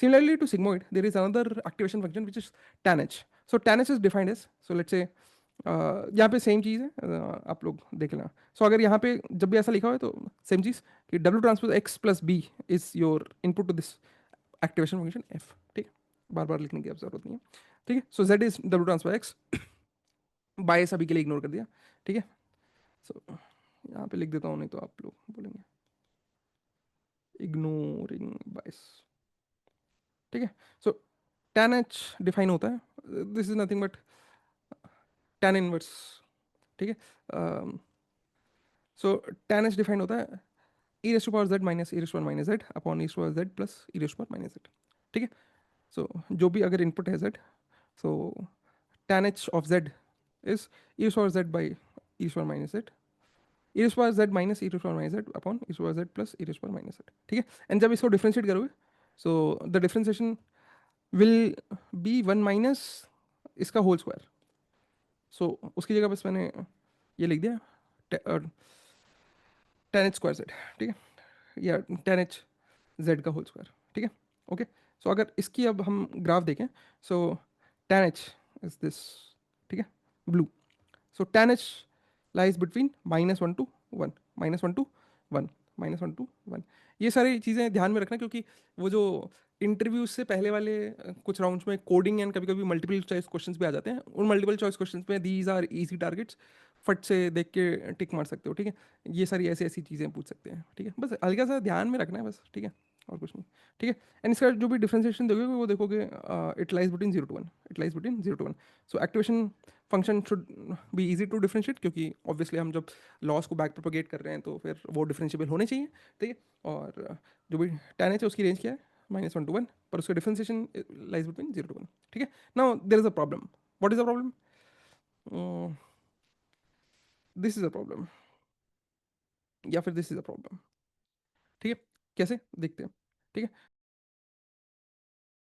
Similarly to sigmoid, there is another activation function which is tan h. So tan h is defined as, so let's say यहाँ पे same चीज़ है, आप लोग देख लेना. सो अगर यहाँ पे जब भी ऐसा लिखा हुआ है तो सेम चीज़ कि W transpose x plus b is your input to this activation function f. ठीक है, बार बार लिखने की अब जरूरत नहीं है. ठीक है, so Z is W transpose X. Bias अभी के लिए इग्नोर कर दिया. ठीक है, सो यहाँ पे लिख देता हूँ, नहीं तो आप लोग बोलेंगे इग्नोरिंग बायस. ठीक है, सो tan h डिफाइन होता है, this is nothing but tan inverse. ठीक है, सो tan h डिफाइन होता है e raise to power z minus e raise to power minus z upon e raise to power z plus e raise to power minus z. ठीक है, सो जो भी अगर input है z, so tan h of z is e raise to power z by e raise to power minus z, e raise to power z minus e raise to power minus z upon e raise to power z plus e raise to power minus z. ठीक है, and जब इसको differentiate करोगे, so the differentiation will be one minus इसका whole square. So उसकी जगह बस मैंने ये लिख दिया tan h स्क्वायर z. ठीक है, या tan h z का होल स्क्वायर. ठीक है, ओके. सो अगर इसकी अब हम ग्राफ देखें, सो tan h इज दिस. ठीक है, blue. So tan h lies between -1 to 1, -1 to 1, -1 to 1. ये सारी चीज़ें ध्यान में रखना, क्योंकि वो जो इंटरव्यू से पहले वाले कुछ राउंड्स में कोडिंग एंड कभी कभी मल्टीपल चॉइस क्वेश्चंस भी आ जाते हैं. उन मल्टीपल चॉइस क्वेश्चंस में दीज आर इजी टारगेट्स, फट से देख के टिक मार सकते हो. ठीक है, ये सारी ऐसी ऐसी चीज़ें पूछ सकते हैं. ठीक है, बस हल्का सा ध्यान में रखना है बस. ठीक है, और कुछ नहीं. ठीक है, एंड इसका जो भी डिफ्रेंसिएशन देखोगे वो देखोगे it lies between 0 to 1, it lies between 0 to 1. So activation function should be easy to differentiate, क्योंकि ऑब्वियसली हम जब लॉस को बैक प्रोपोगेट कर रहे हैं तो फिर वो डिफरेंशिएबल होने चाहिए. ठीक है, और जो भी tan है उसकी रेंज क्या है, -1 to 1, पर उसका डिफरेंशिएशन लाइज बिटवीन 0 to 1. ठीक है, now there is a problem. What is the problem? This is a problem, या फिर दिस इज अ प्रॉब्लम. ठीक है, कैसे देखते हैं. ठीक है,